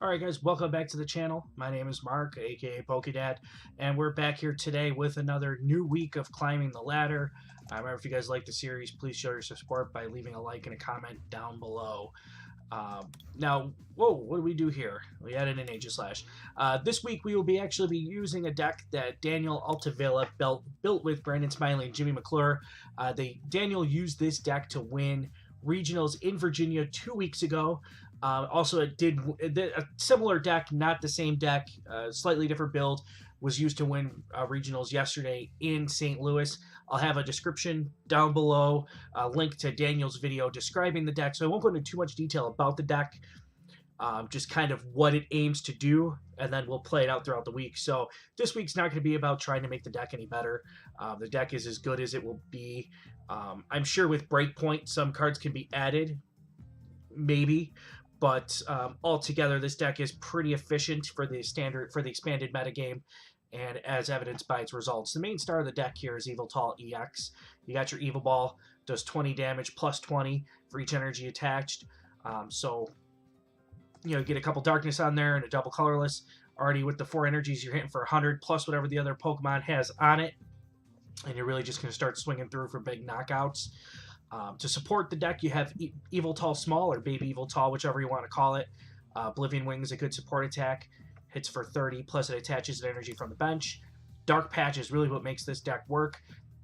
Alright guys, welcome back to the channel. My name is Mark, aka PokeDad, and we're back here today with another new week of climbing the ladder. Remember, if you guys like the series, please show your support by leaving a like and a comment down below. Now, whoa, what do we do here? We added an Aegis Slash. This week we will actually be using a deck that Daniel Altavilla built with Brandon Smiley and Jimmy McClure. Daniel used this deck to win regionals in Virginia 2 weeks ago. Also, it did a similar deck, not the same deck, slightly different build, was used to win regionals yesterday in St. Louis. I'll have a description down below, a link to Daniel's video describing the deck, so I won't go into too much detail about the deck, just kind of what it aims to do, and then we'll play it out throughout the week. So this week's not going to be about trying to make the deck any better. The deck is as good as it will be. I'm sure with Breakpoint, some cards can be added, maybe. But altogether, this deck is pretty efficient for the expanded metagame, and as evidenced by its results. The main star of the deck here is Yveltal EX. You got your Evil Ball, does 20 damage plus 20 for each energy attached. So, you know, get a couple darkness on there and a double colorless. Already with the 4 energies, you're hitting for 100 plus whatever the other Pokemon has on it. And you're really just going to start swinging through for big knockouts. To support the deck, you have Yveltal Small or Baby Yveltal, whichever you want to call it. Oblivion Wing is a good support attack. Hits for 30, plus it attaches an energy from the bench. Dark Patch is really what makes this deck work.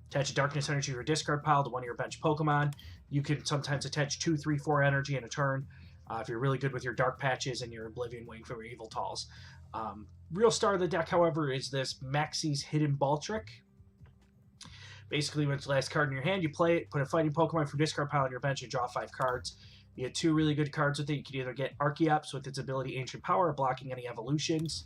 Attach a Darkness energy to your discard pile to one of your bench Pokemon. You can sometimes attach 2, 3, 4 energy in a turn if you're really good with your Dark Patches and your Oblivion Wing for your Yveltals. Real star of the deck, however, is this Maxie's Hidden Ball Trick. Basically, when it's the last card in your hand, you play it, put a fighting Pokemon from discard pile on your bench, and draw 5 cards. You get 2 really good cards with it. You can either get Archeops with its ability Ancient Power, blocking any evolutions,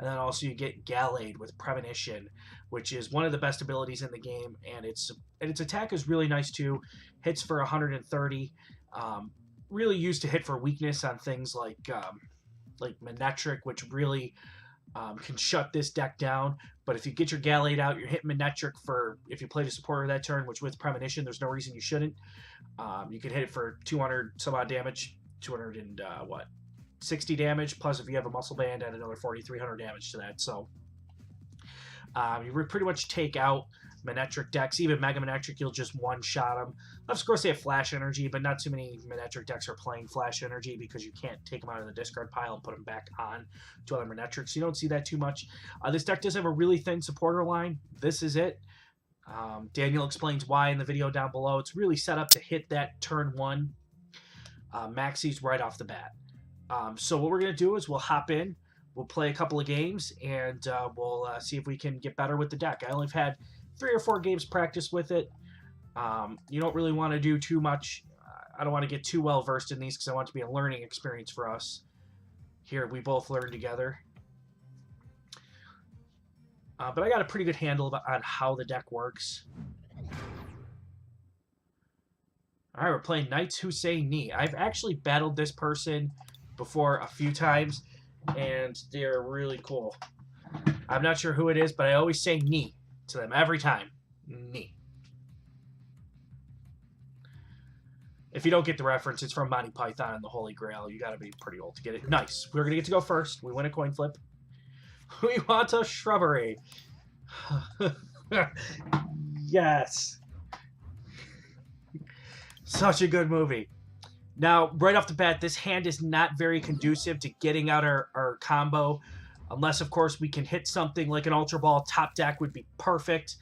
and then also you get Gallade with Premonition, which is one of the best abilities in the game, and its attack is really nice too. Hits for 130. Really used to hit for weakness on things like Manectric, which really can shut this deck down. But if you get your Gallade out, you're hitting Manectric for, if you play the supporter that turn, which with Premonition, there's no reason you shouldn't. You can hit it for 200 some odd damage, 60 damage, plus if you have a Muscle Band, add another 300 damage to that. So you pretty much take out Manectric decks. Even Mega Manectric, you'll just one-shot them. Of course, they have Flash Energy, but not too many Manectric decks are playing Flash Energy because you can't take them out of the discard pile and put them back on to other Manectrics. You don't see that too much. This deck does have a really thin supporter line. This is it. Daniel explains why in the video down below. It's really set up to hit that turn 1 Maxie's right off the bat. So what we're going to do is we'll hop in. We'll play a couple of games, and we'll see if we can get better with the deck. I only have had 3 or 4 games practice with it. You don't really want to do too much. I don't want to get too well versed in these because I want it to be a learning experience for us. Here, we both learn together. But I got a pretty good handle on how the deck works. All right, we're playing Knights Who Say Knee. I've actually battled this person before a few times, and they're really cool. I'm not sure who it is, but I always say knee to them every time. Knee. If you don't get the reference, it's from Monty Python and the Holy Grail. You got to be pretty old to get it. Nice. We're going to get to go first. We win a coin flip. We want a shrubbery. Yes. Such a good movie. Now, right off the bat, this hand is not very conducive to getting out our combo. Unless, of course, we can hit something like an Ultra Ball. Top deck would be perfect.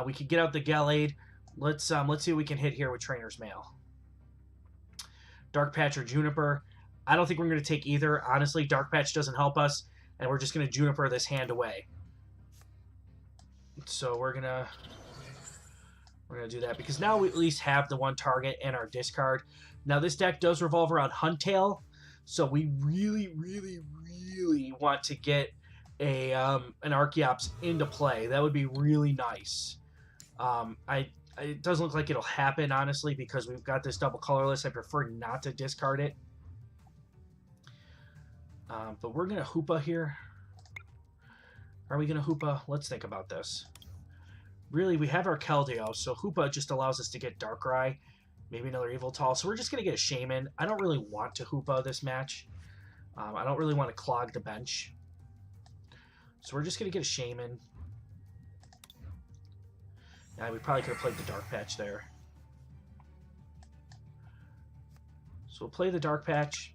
We could get out the Gallade. Let's see what we can hit here with Trainer's Mail. Dark Patch or Juniper. I don't think we're going to take either. Honestly, Dark Patch doesn't help us, and we're just going to Juniper this hand away. So we're gonna do that because now we at least have the 1 target in our discard. Now this deck does revolve around Huntail, so we really want to get an Archeops into play. That would be really nice. It doesn't look like it'll happen, honestly, because we've got this double colorless. I prefer not to discard it. But we're going to Hoopa here. Are we going to Hoopa? Let's think about this. Really, we have our Keldeo, so Hoopa just allows us to get Darkrai. Maybe another Yveltal. So we're just going to get a Shaman. I don't really want to Hoopa this match. I don't really want to clog the bench. So we're just going to get a Shaman. Yeah, we probably could have played the Dark Patch there. So we'll play the Dark Patch.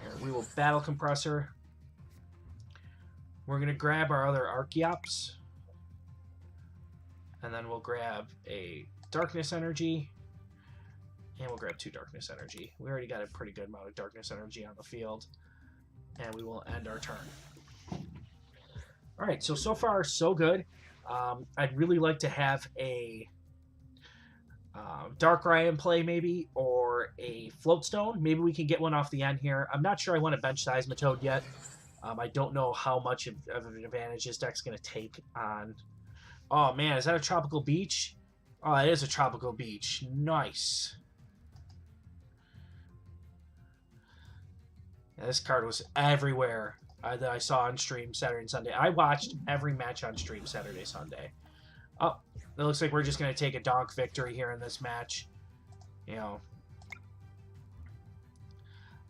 And we will Battle Compressor. We're going to grab our other Archeops. And then we'll grab a Darkness Energy. And we'll grab 2 Darkness Energy. We already got a pretty good amount of Darkness Energy on the field. And we will end our turn. Alright, so far, so good. I'd really like to have a Darkrai in play, maybe, or a Floatstone. Maybe we can get one off the end here. I'm not sure I want to bench Seismitoad yet. I don't know how much of an advantage this deck's going to take on... Oh, man, is that a Tropical Beach? Oh, it is a Tropical Beach. Nice. Yeah, this card was everywhere that I saw on stream Saturday and Sunday. I watched every match on stream Saturday, Sunday. Oh, it looks like we're just going to take a donk victory here in this match. You know,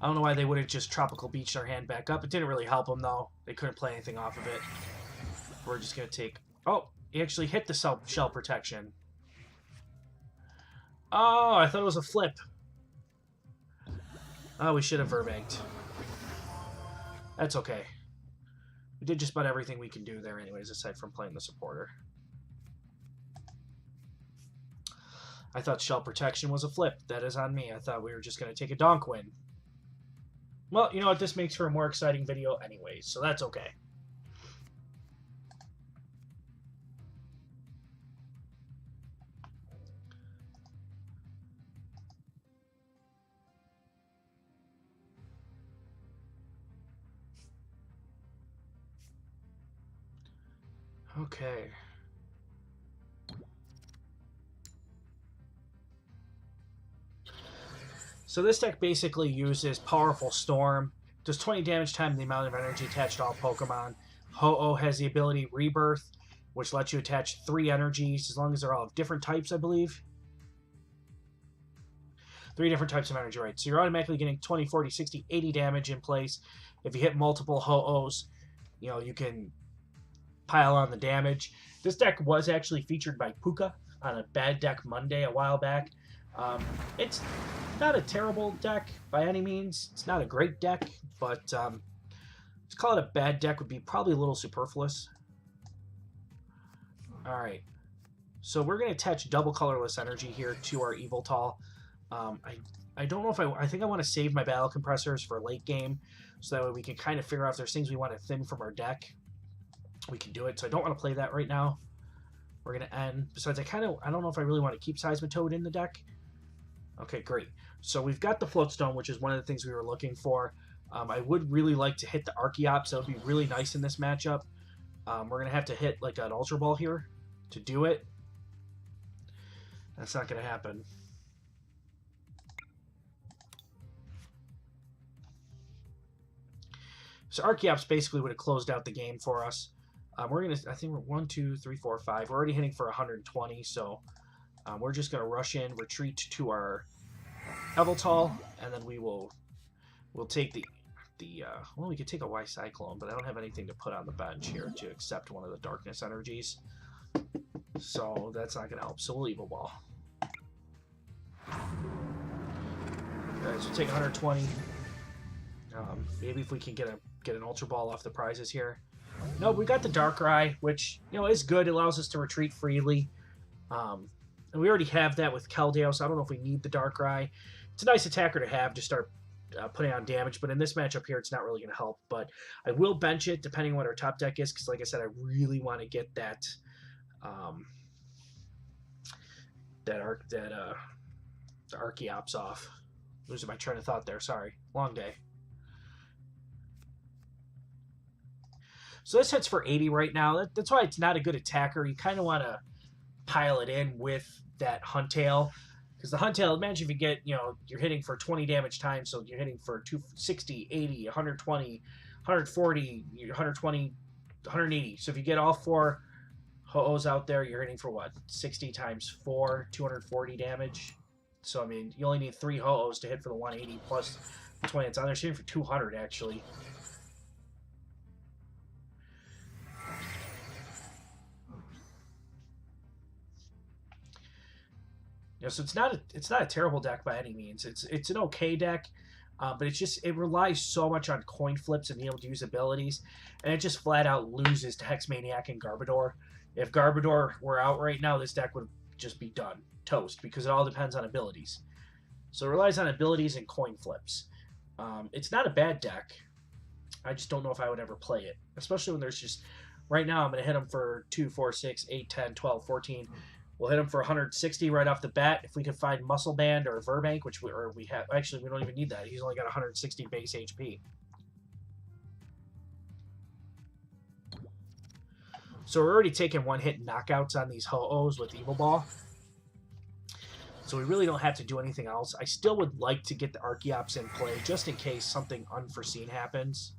I don't know why they wouldn't just Tropical Beach their hand back up. It didn't really help them, though. They couldn't play anything off of it. We're just going to take... Oh, he actually hit the shell protection. Oh, I thought it was a flip. Oh, we should have Verbanked. That's okay. We did just about everything we can do there anyways, aside from playing the supporter. I thought shell protection was a flip. That is on me. I thought we were just going to take a donk win. Well, you know what? This makes for a more exciting video anyways, so that's okay. Okay. So this deck basically uses Powerful Storm. Does 20 damage times the amount of energy attached to all Pokemon. Ho-Oh has the ability Rebirth, which lets you attach 3 energies, as long as they're all of different types, I believe. 3 different types of energy, right? So you're automatically getting 20, 40, 60, 80 damage in place. If you hit multiple Ho-Ohs, you know, you can pile on the damage. This deck was actually featured by Puka on a Bad Deck Monday a while back. It's not a terrible deck by any means. It's not a great deck, but to call it a bad deck would be probably a little superfluous. Alright, so we're going to attach double colorless energy here to our Yveltal. I don't know if I think I want to save my battle compressors for late game, so that way we can kind of figure out if there's things we want to thin from our deck. We can do it, so I don't want to play that right now. We're going to end. Besides, I don't know if I really want to keep Seismitoad in the deck. Okay, great. So we've got the Floatstone, which is one of the things we were looking for. I would really like to hit the Archeops. That would be really nice in this matchup. We're going to have to hit like an Ultra Ball here to do it. That's not going to happen. So Archeops basically would have closed out the game for us. We're going to, I think we're 1, 2, 3, 4, 5. We're already hitting for 120, so we're just going to rush in, retreat to our Yveltal, and then we'll take well, we could take a Y Cyclone, but I don't have anything to put on the bench here to accept one of the Darkness Energies. So that's not going to help, so we'll leave a ball. Alright, so take 120. Maybe if we can get an Ultra Ball off the prizes here. No, we got the Darkrai, which, you know, is good. It allows us to retreat freely. And we already have that with Keldeo, so I don't know if we need the Darkrai. It's a nice attacker to have to start putting on damage, but in this matchup here, it's not really going to help. But I will bench it, depending on what our top deck is, because like I said, I really want to get that the Archeops off. Losing my train of thought there. Sorry. Long day. So this hits for 80 right now. That's why it's not a good attacker. You kind of want to pile it in with that Huntail. Because the Huntail, imagine if you get, you know, you're hitting for 20 damage times, so you're hitting for 260, 80, 120, 140, 120, 180. So if you get all 4 Ho-Ohs out there, you're hitting for what? 60 times 4, 240 damage. So, I mean, you only need 3 Ho-Ohs to hit for the 180 plus 20 that's on there. Shooting for 200, actually. You know, so it's not a terrible deck by any means. It's an okay deck, but it relies so much on coin flips and being able to use abilities, and it just flat out loses to Hexmaniac and Garbodor. If Garbodor were out right now, this deck would just be done, toast, because it all depends on abilities. So it relies on abilities and coin flips. It's not a bad deck. I just don't know if I would ever play it, especially when there's just right now I'm going to hit him for 2, 4, 6, 8, 10, 12, 14. We'll hit him for 160 right off the bat. If we could find Muscle Band or Verbank, which we have, actually we don't even need that. He's only got 160 base HP. So we're already taking one-hit knockouts on these Ho-Ohs with Evil Ball. So we really don't have to do anything else. I still would like to get the Archeops in play just in case something unforeseen happens.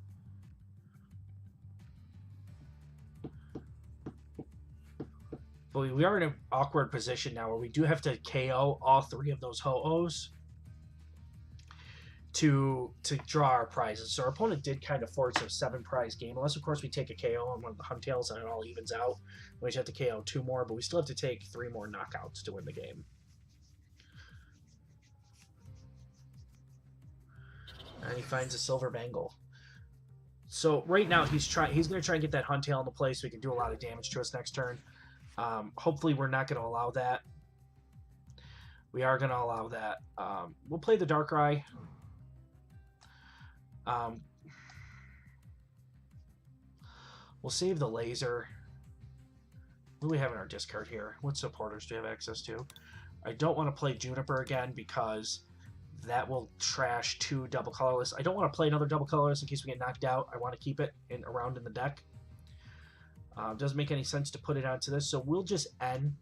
But we are in an awkward position now where we do have to KO all 3 of those Ho-Ohs to draw our prizes. So our opponent did kind of force a 7-prize game, unless of course we take a KO on one of the Huntails and it all evens out. We just have to KO 2 more, but we still have to take 3 more knockouts to win the game. And he finds a Silver Bangle. So right now he's going to try and get that Huntail into play so he can do a lot of damage to us next turn. Hopefully we're not going to allow that. We are going to allow that. We'll play the Darkrai. We'll save the Laser. What do we have in our discard here? What supporters do we have access to? I don't want to play Juniper again because that will trash 2 double colorless. I don't want to play another double colorless in case we get knocked out. I want to keep it around in the deck. Doesn't make any sense to put it onto this, so we'll just end.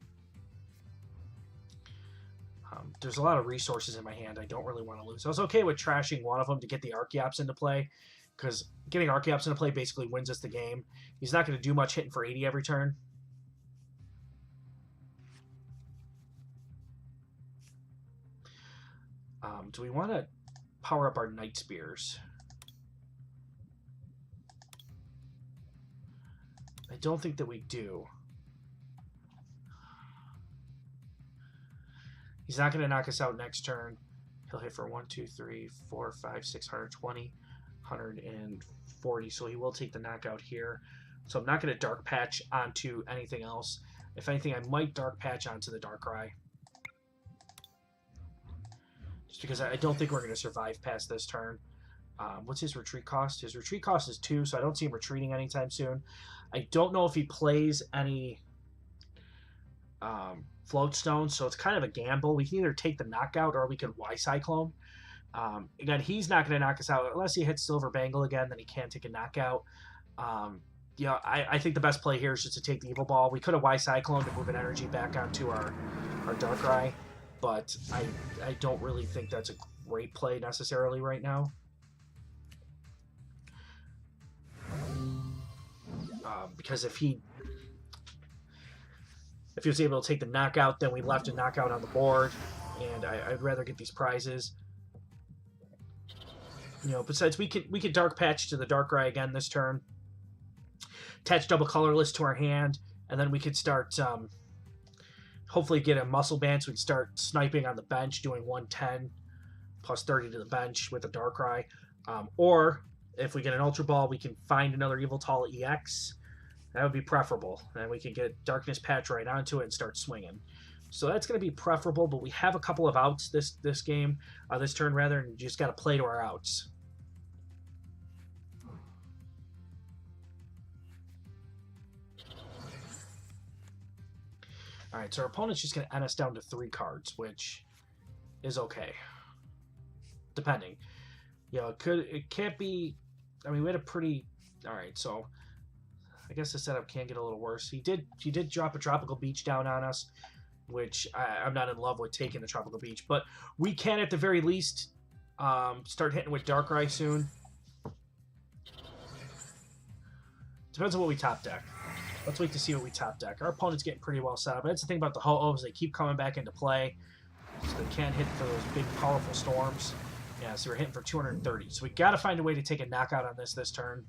There's a lot of resources in my hand I don't really want to lose. I was okay with trashing one of them to get the Archeops into play, because getting Archeops into play basically wins us the game. He's not going to do much hitting for 80 every turn. Do we want to power up our Night Spears? I don't think that we do. He's not going to knock us out next turn. He'll hit for 1, 2, 3, 4, 5, 620, 140. So he will take the knockout here. So I'm not going to Dark Patch onto anything else. If anything, I might Dark Patch onto the Darkrai. Just because I don't think we're going to survive past this turn. What's his retreat cost? His retreat cost is 2, so I don't see him retreating anytime soon. I don't know if he plays any Float Stones, so it's kind of a gamble. We can either take the knockout or we could Y-Cyclone. Again, he's not going to knock us out unless he hits Silver Bangle again, then he can take a knockout. Yeah, I think the best play here is just to take the Evil Ball. We could have Y-Cyclone to move an energy back onto our Darkrai, but I don't really think that's a great play necessarily right now. Because if he was able to take the knockout, then we left a knockout on the board, and I'd rather get these prizes. You know, besides we could Dark Patch to the Darkrai again this turn, attach double colorless to our hand, and then we could start hopefully get a Muscle Band so we can start sniping on the bench, doing 110 plus 30 to the bench with a Darkrai. Or if we get an Ultra Ball, we can find another Yveltal EX. That would be preferable. And we can get Darkness Patch right onto it and start swinging. So that's going to be preferable, but we have a couple of outs this game, this turn rather, and you just got to play to our outs. All right, so our opponent's just going to end us down to 3 cards, which is okay, depending. You know, it can't be. I mean, we had a pretty. All right, so I guess the setup can get a little worse. He did drop a Tropical Beach down on us, which I'm not in love with taking the Tropical Beach, but we can at the very least start hitting with Darkrai soon. Depends on what we top deck. Let's wait to see what we top deck. Our opponent's getting pretty well set up. That's the thing about the Ho-Ohs. They keep coming back into play. So they can't hit for those big, powerful storms. Yeah, so we're hitting for 230. So we got to find a way to take a knockout on this turn.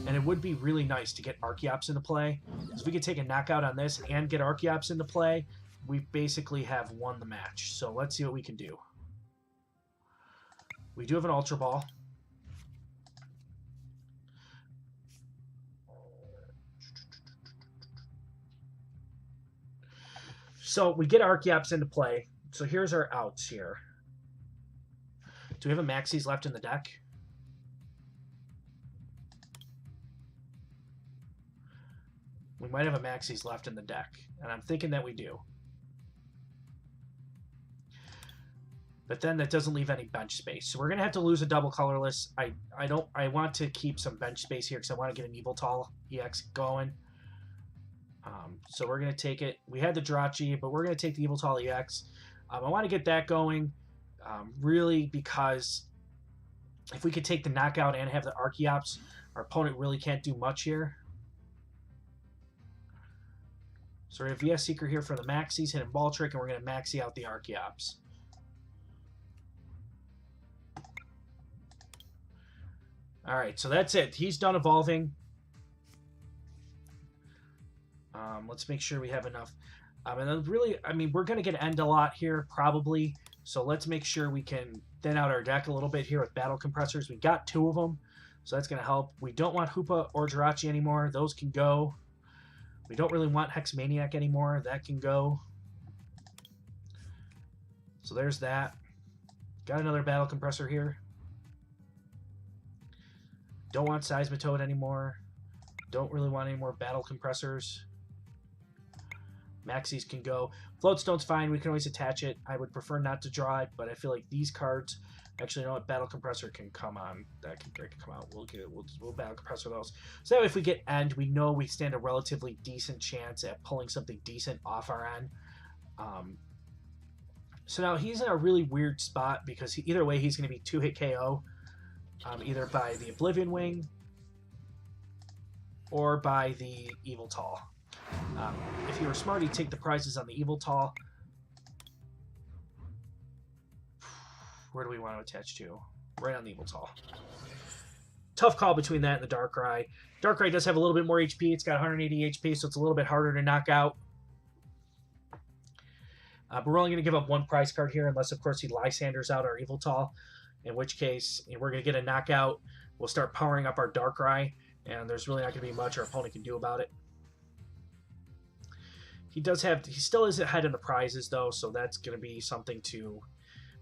And it would be really nice to get Archeops into play. Because if we could take a knockout on this and get Archeops into play, we basically have won the match. So let's see what we can do. We do have an Ultra Ball. So we get Archeops into play. So here's our outs here. Do we have a Maxie's left in the deck? We might have a Maxie's left in the deck, and I'm thinking that we do. But then that doesn't leave any bench space. So we're going to have to lose a double colorless. I want to keep some bench space here because I want to get an Yveltal EX going. So we're going to take it. We had the Jirachi, but we're going to take the Yveltal EX. I want to get that going, really, because if we could take the knockout and have the Archeops, our opponent really can't do much here. So we have VS Seeker here for the Maxies, hitting Ball Trick, and we're going to Maxie out the Archeops. All right, so that's it. He's done evolving. Let's make sure we have enough. And then really, I mean, we're going to get End a lot here, probably. So let's make sure we can thin out our deck a little bit here with Battle Compressors. We got 2 of them, so that's going to help. We don't want Hoopa or Jirachi anymore. Those can go. We don't really want Hex Maniac anymore. That can go. So there's that. Got another Battle Compressor here. Don't want Seismitoad anymore. Don't really want any more Battle Compressors. Maxies can go. Floatstone's fine. We can always attach it. I would prefer not to draw it, but I feel like these cards... Actually, you know what? Battle Compressor can come on. That can come out. We'll get it. We'll Battle Compressor those. So that way, if we get End, we know we stand a relatively decent chance at pulling something decent off our end. So now he's in a really weird spot because either way, he's going to be 2-hit KO. Either by the Oblivion Wing or by the Yveltal. If you were smart, he'd take the prizes on the Yveltal. Where do we want to attach to? Right on the Yveltal. Tough call between that and the Darkrai. Darkrai does have a little bit more HP. It's got 180 HP, so it's a little bit harder to knock out. But we're only going to give up 1 prize card here, unless, of course, he Lysanders out our Yveltal. In which case, we're going to get a knockout. We'll start powering up our Darkrai, and there's really not going to be much our opponent can do about it. He still is ahead in the prizes, though, so that's going to be something to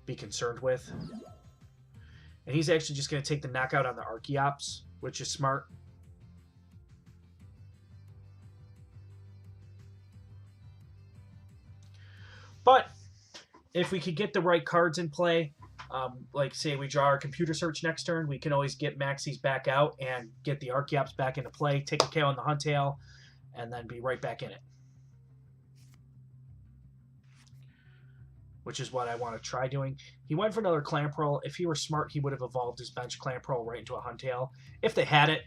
be concerned with. And he's actually just going to take the knockout on the Archeops, which is smart. But if we could get the right cards in play, like say we draw our Computer Search next turn, we can always get Maxie's back out and get the Archeops back into play, take a KO on the Huntail, and then be right back in it. Which is what I want to try doing. He went for another Clamperl. If he were smart, he would have evolved his bench Clamperl right into a Huntail. If they had it,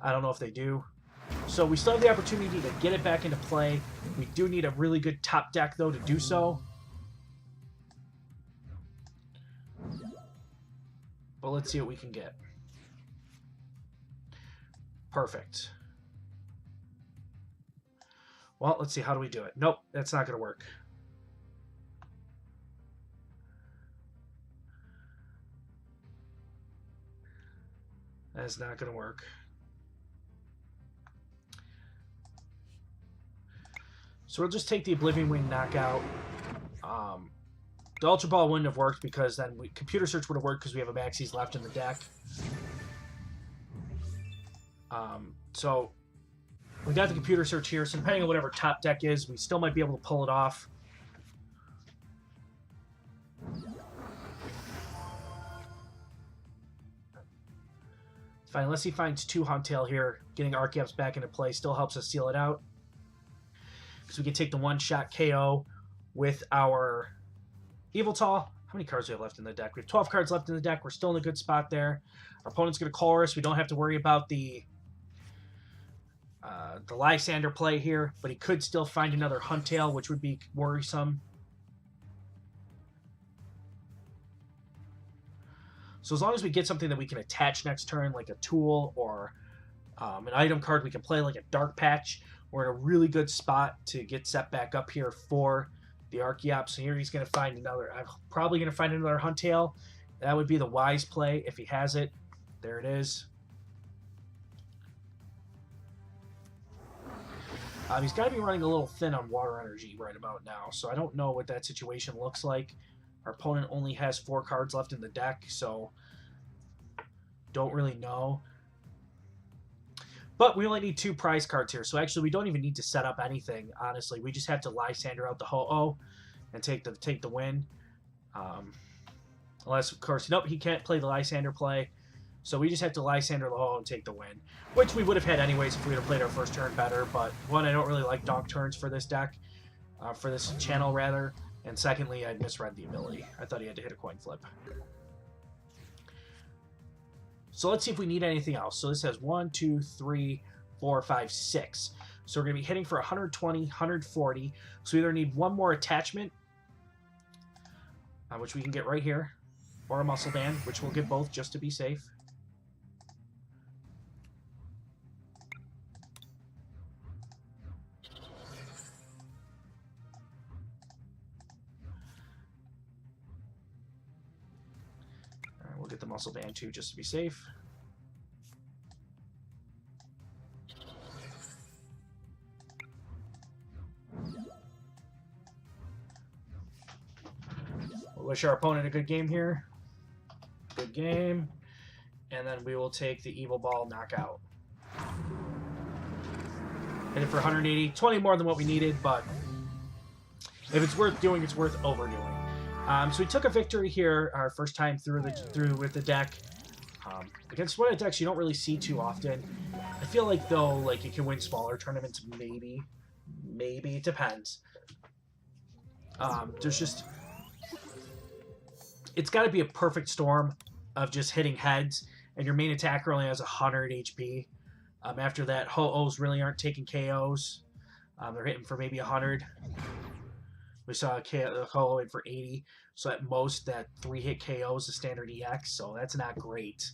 I don't know if they do. So we still have the opportunity to get it back into play. We do need a really good top deck, though, to do so. But let's see what we can get. Perfect. Well, let's see. How do we do it? Nope, that's not going to work. That's not going to work. So we'll just take the Oblivion Wing knockout. The Ultra Ball wouldn't have worked because then Computer Search would have worked because we have a Maxie's left in the deck. So we got the Computer Search here. So depending on whatever top deck is, we still might be able to pull it off. Fine, unless he finds 2 Huntail here, getting Archeops back into play still helps us seal it out. Because we can take the one-shot KO with our Yveltal. How many cards do we have left in the deck? We have 12 cards left in the deck. We're still in a good spot there. Our opponent's going to Chorus. We don't have to worry about the Lysander play here, but he could still find another Huntail, which would be worrisome. So as long as we get something that we can attach next turn, like a tool or an item card we can play, like a Dark Patch, we're in a really good spot to get set back up here for the Archeops. So here he's going to find another, I'm probably going to find another Huntail. That would be the wise play if he has it. There it is. He's got to be running a little thin on water energy right about now, so I don't know what that situation looks like. Our opponent only has 4 cards left in the deck, so don't really know. But we only need 2 prize cards here, so actually we don't even need to set up anything, honestly. We just have to Lysander out the Ho-Oh and take the win. Unless, of course, nope, he can't play the Lysander play. So we just have to Lysander the Ho-Oh and take the win, which we would have had anyways if we would have played our first turn better. But one, I don't really like donk turns for this deck, for this channel rather. And secondly, I misread the ability. I thought he had to hit a coin flip. So let's see if we need anything else. So this has 1, 2, 3, 4, 5, 6. So we're going to be hitting for 120, 140. So we either need one more attachment, which we can get right here, or a muscle band, which we'll get both just to be safe. We'll get the muscle band too, just to be safe. We'll wish our opponent a good game here. Good game. And then we will take the Evil Ball knockout. Hit it for 180. 20 more than what we needed, but if it's worth doing, it's worth overdoing. So we took a victory here, our first time through with the deck. Against one of the decks you don't really see too often. I feel like, though, like you can win smaller tournaments, maybe. Maybe. It depends. There's just... It's got to be a perfect storm of just hitting heads, and your main attacker only has 100 HP. After that, Ho-Ohs really aren't taking KOs. They're hitting for maybe 100. We saw a Ho-Oh in for 80. So at most, that 3-hit KO is the standard EX, so that's not great.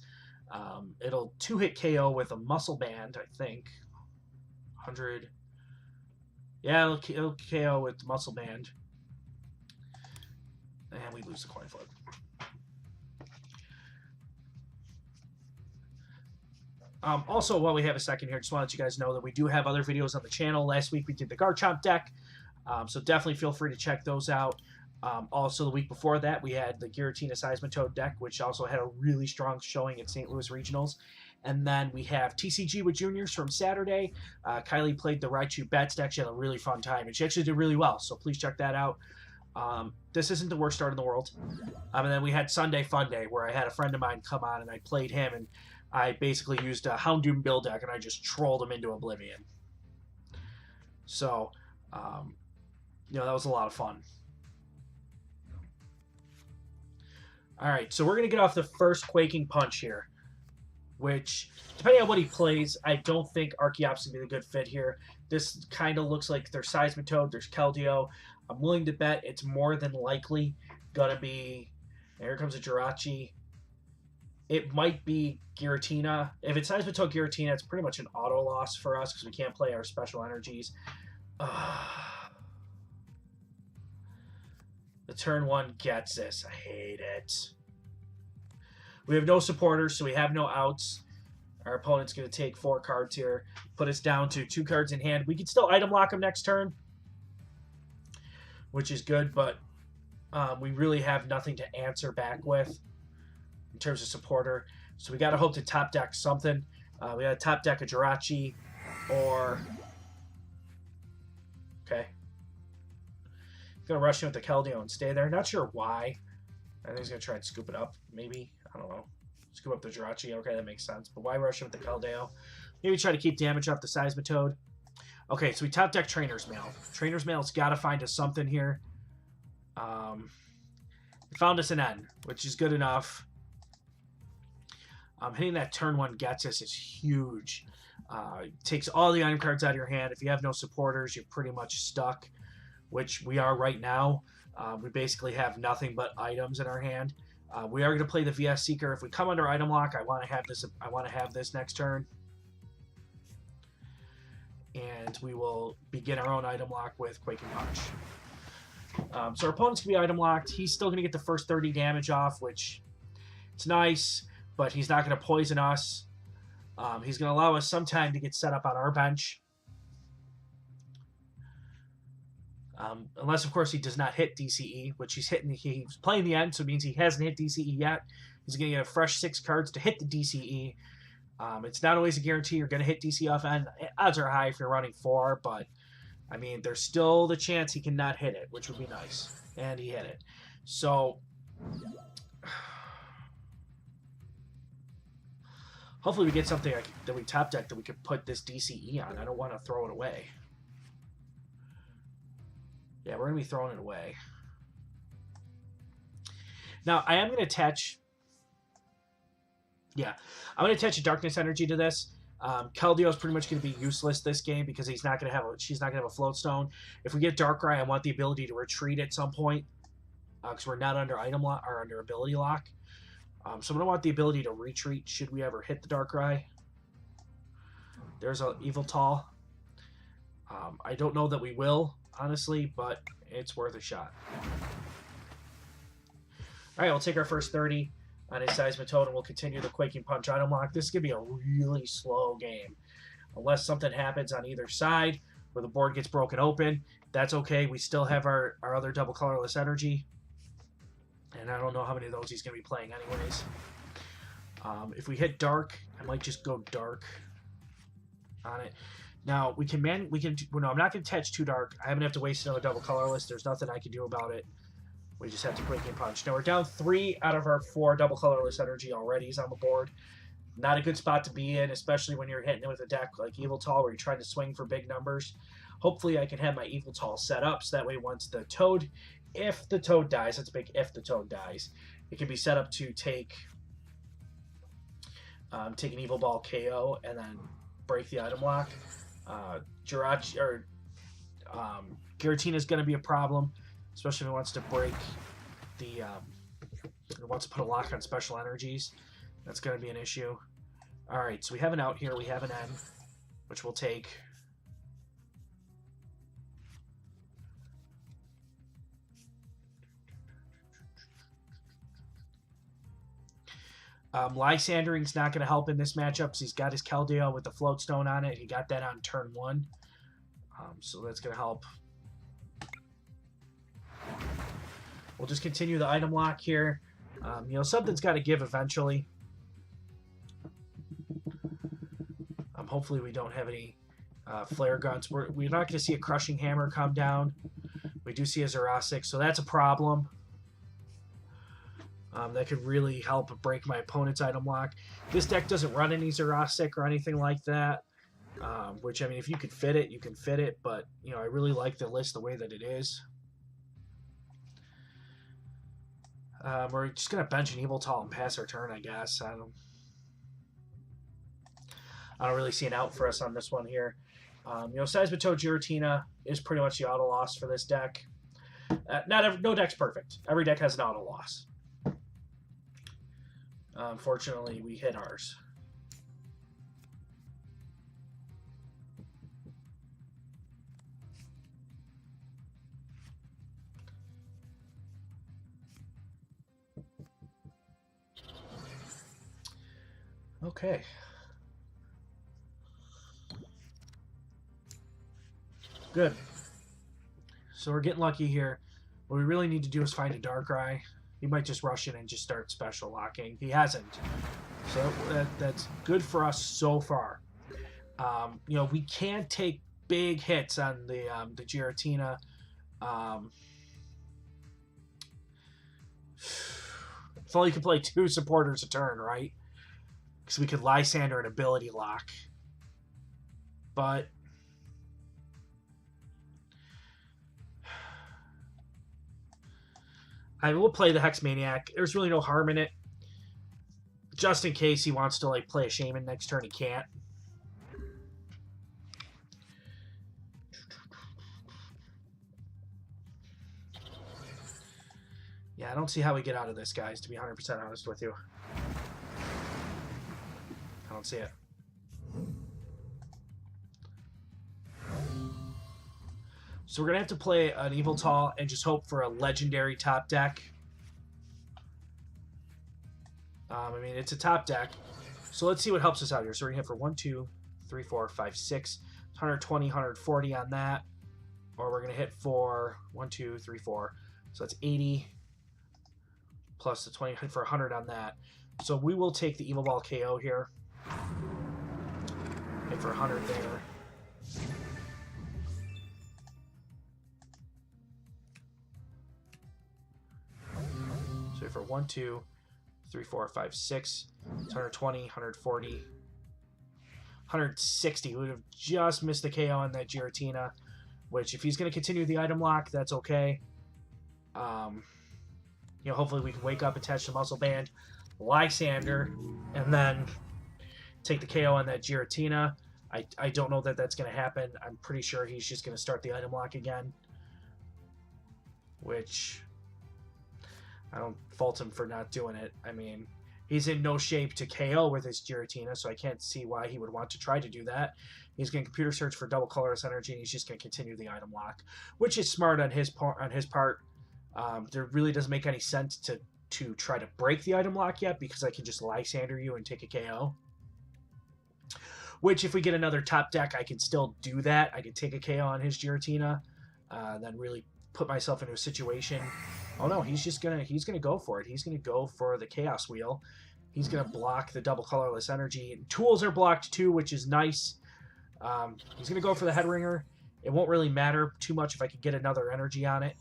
It'll 2-hit KO with a muscle band, I think. 100. Yeah, it'll KO with muscle band. And we lose the coin flip. Also, while we have a second here, just want to let you guys know that we do have other videos on the channel. Last week we did the Garchomp deck, so definitely feel free to check those out. Also, the week before that, we had the Giratina Seismitoad deck, which also had a really strong showing at St. Louis Regionals. And then we have TCG with Juniors from Saturday. Kylie played the Raichu Bats deck. She had a really fun time, and she actually did really well, so please check that out. This isn't the worst start in the world. And then we had Sunday Fun Day, where I had a friend of mine come on, and I played him, and I basically used a Houndoom build deck, and I just trolled him into oblivion. So, you know, that was a lot of fun. All right, so we're going to get off the first Quaking Punch here, which, depending on what he plays, I don't think Archeops would be the good fit here. This kind of looks like there's Seismitoad, there's Keldeo. I'm willing to bet it's more than likely going to be, here comes a Jirachi. It might be Giratina. If it's Seismitoad Giratina, it's pretty much an auto loss for us because we can't play our special energies. The turn one gets this. I hate it. We have no supporters, so we have no outs. Our opponent's going to take 4 cards here, put us down to 2 cards in hand. We can still item lock him next turn, which is good, but we really have nothing to answer back with in terms of supporter. So we got to hope to top deck something. We got to top deck a Jirachi or... Okay. Going to rush in with the Keldeo and stay there. Not sure why. I think he's going to try and scoop it up, maybe. I don't know. Scoop up the Jirachi. Okay, that makes sense. But why rush in with the Keldeo? Maybe try to keep damage off the Seismitoad. Okay, so we top deck Trainer's Mail. Trainer's Mail's got to find us something here. It found us an N, which is good enough. Hitting that turn one gets us is huge. Takes all the item cards out of your hand. If you have no supporters, you're pretty much stuck, which we are right now. We basically have nothing but items in our hand. We are going to play the VS Seeker. If we come under item lock, I want to have this. I want to have this next turn, and we will begin our own item lock with Quaking Punch. So our opponent's going to be item locked. He's still going to get the first 30 damage off, which it's nice, but he's not going to poison us. He's going to allow us some time to get set up on our bench. Unless, of course, he does not hit DCE, which he's playing the end, so it means he hasn't hit DCE yet. He's going to get a fresh 6 cards to hit the DCE. It's not always a guarantee you're going to hit DCE off end. Odds are high if you're running 4, but, I mean, there's still the chance he cannot hit it, which would be nice. And he hit it. So, hopefully we get something that we top deck that we could put this DCE on. I don't want to throw it away. Yeah, we're going to be throwing it away. Now, I am going to attach... Yeah, I'm going to attach a Darkness Energy to this. Keldeo is pretty much going to be useless this game because she's not going to have a Float Stone. If we get Darkrai, I want the ability to retreat at some point because we're not under item lock or under ability lock. So I'm going to want the ability to retreat should we ever hit the Darkrai. There's a Yveltal. I don't know that we will, honestly, but it's worth a shot. All right, we'll take our first 30 on his Seismitoad, and we'll continue the Quaking Punch item lock. This is going to be a really slow game. Unless something happens on either side where the board gets broken open, that's okay. We still have our other double colorless energy. And I don't know how many of those he's going to be playing anyways. If we hit dark, I might just go dark on it. Now, well, no, I'm not going to attach 2 dark. I'm going to have to waste another double colorless. There's nothing I can do about it. We just have to Quaking Punch. Now, we're down 3 out of our 4 double colorless energy already is on the board. Not a good spot to be in, especially when you're hitting it with a deck like Yveltal where you're trying to swing for big numbers. Hopefully, I can have my Yveltal set up so that way once the Toad, if the Toad dies, that's a big if the Toad dies, it can be set up to take an Evil Ball KO and then break the item lock. Giratina is going to be a problem, especially if he wants to break the wants to put a lock on special energies. That's going to be an issue. All right, so we have an out here. We have an N, which we'll take. Lysandering's not going to help in this matchup because he's got his Keldeo with the Float Stone on it. He got that on turn 1. So that's going to help. We'll just continue the item lock here. Something's got to give eventually. Hopefully we don't have any flare guns. We're not going to see a Crushing Hammer come down. We do see a Jurassic, so that's a problem. That could really help break my opponent's item lock. This deck doesn't run any Jurassic or anything like that. Which, I mean, if you could fit it, you can fit it. But, I really like the list the way that it is. We're just going to bench an Yveltal and pass our turn, I guess. I don't really see an out for us on this one here. Seismitoad Giratina is pretty much the auto loss for this deck. No deck's perfect. Every deck has an auto loss. Unfortunately, we hit ours. Okay. Good. So we're getting lucky here. What we really need to do is find a Darkrai. He might just rush in and just start special locking. He hasn't. So that's good for us so far. We can't take big hits on the Giratina. If only you could play 2 supporters a turn, right? Because we could Lysander and ability lock. But I will play the Hex Maniac. There's really no harm in it. Just in case he wants to play a Shaman next turn, he can't. Yeah, Yeah, I don't see how we get out of this, guys, to be 100% honest with you. I don't see it. So we're going to have to play an Yveltal and just hope for a legendary top deck. I mean, it's a top deck. So let's see what helps us out here. So we're going to hit for 1, 2, 3, 4, 5, 6. 120, 140 on that. Or we're going to hit for 1, 2, 3, 4. So that's 80 plus the 20, hit for 100 on that. So we will take the Yveltal KO here. Hit for 100 there. So for 1, 2, 3, 4, 5, 6. It's 120, 140, 160. We would have just missed the KO on that Giratina, which if he's going to continue the item lock, that's okay. You know, hopefully we can wake up, attach the muscle band, Lysander, and then take the KO on that Giratina. I don't know that that's going to happen. I'm pretty sure he's just going to start the item lock again, which I don't fault him for not doing it. I mean, he's in no shape to KO with his Giratina, so I can't see why he would want to try to do that. He's going to computer search for double colorless energy, and he's just going to continue the item lock, which is smart on his part. There really doesn't make any sense to try to break the item lock yet, because I can just Lysander you and take a KO. Which, if we get another top deck, I can still do that. I can take a KO on his Giratina, then really put myself into a situation. Oh no, he's gonna go for it. He's gonna go for the Chaos Wheel. He's gonna block the double colorless energy. And tools are blocked too, which is nice. He's gonna go for the Head Ringer. It won't really matter too much if I can get another energy on it.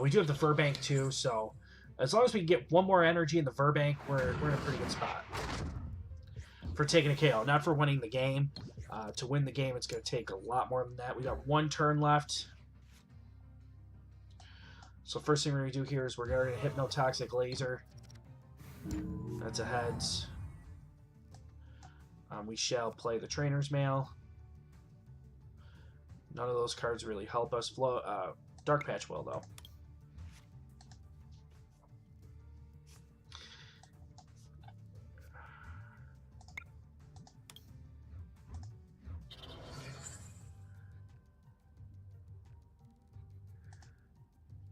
We do have the Verbank too, so as long as we can get one more energy in the Verbank, we're in a pretty good spot for taking a KO. Not for winning the game. To win the game, it's going to take a lot more than that. We got one turn left. So first thing we're going to do here is we're going to Hypnotoxic Laser. That's a heads. We shall play the Trainer's Mail. None of those cards really help us. Dark Patch will, though.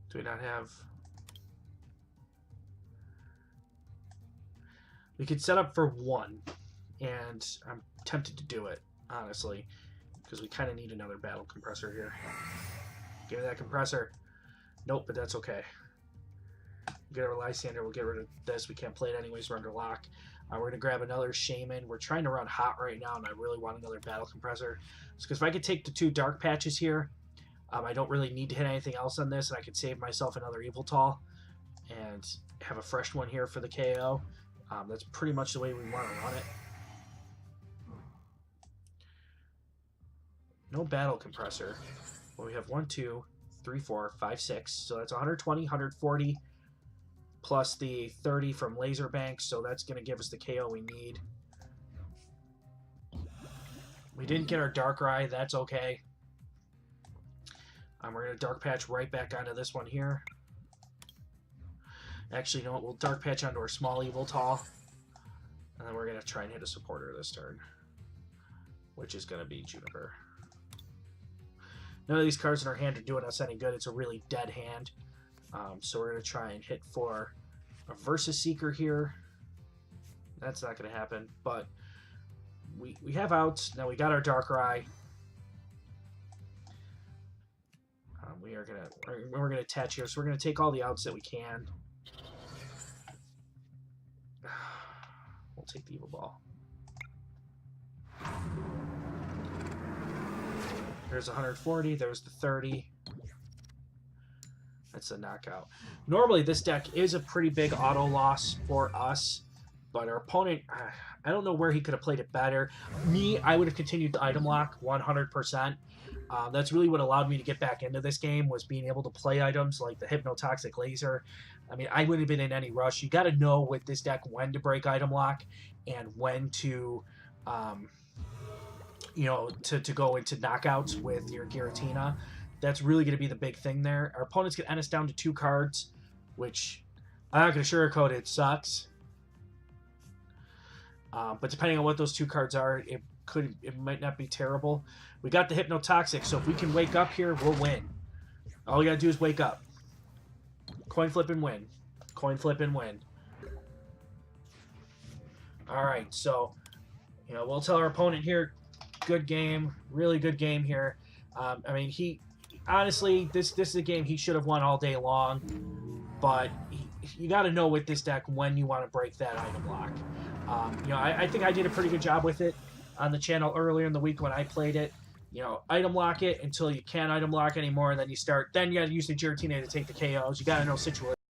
Do we not have... We could set up for one, and I'm tempted to do it, honestly, because we kind of need another battle compressor here. Give me that compressor. Nope, but that's okay. Get our Lysander, we'll get rid of this. We can't play it anyways, we're under lock. We're going to grab another Shaman. We're trying to run hot right now, and I really want another battle compressor. Because if I could take the two Dark Patches here, I don't really need to hit anything else on this, and I could save myself another Yveltal and have a fresh one here for the KO. That's pretty much the way we want to run it. No battle compressor. Well, we have 1, 2, 3, 4, 5, 6. So that's 120, 140, plus the 30 from Laser Bank. So that's going to give us the KO we need. We didn't get our Darkrai. That's okay. We're going to Dark Patch right back onto this one here. Actually, you know what? We'll Dark Patch onto our small Yveltal. And then we're going to try and hit a supporter this turn, which is going to be Juniper. None of these cards in our hand are doing us any good. It's a really dead hand. So we're going to try and hit for a Versus Seeker here. That's not going to happen, but we have outs. Now we got our Darkrai. We're gonna attach here, so we're gonna take all the outs that we can. We'll take the Evil Ball. There's 140. There's the 30. That's a knockout. Normally, this deck is a pretty big auto loss for us, but our opponent, I don't know where he could have played it better. Me, I would have continued the item lock 100%. That's really what allowed me to get back into this game, was being able to play items like the Hypnotoxic Laser. I mean, I wouldn't have been in any rush. You got to know with this deck when to break item lock and when to you know, to go into knockouts with your Giratina. That's really going to be the big thing there. Our opponent's going to end us down to 2 cards, which I'm not going to sugarcoat it, sucks. But depending on what those 2 cards are, it might not be terrible. We got the Hypnotoxic, so if we can wake up here, we'll win. All we got to do is wake up. Coin flip and win. Coin flip and win. All right, so, you know, we'll tell our opponent here, good game, really good game here. I mean, honestly, this is a game he should have won all day long, but you got to know with this deck when you want to break that item lock. You know, I think I did a pretty good job with it on the channel earlier in the week when I played it. You know, item lock it until you can't item lock anymore, and then you got to use the Giratina to take the KOs. You got to know situation.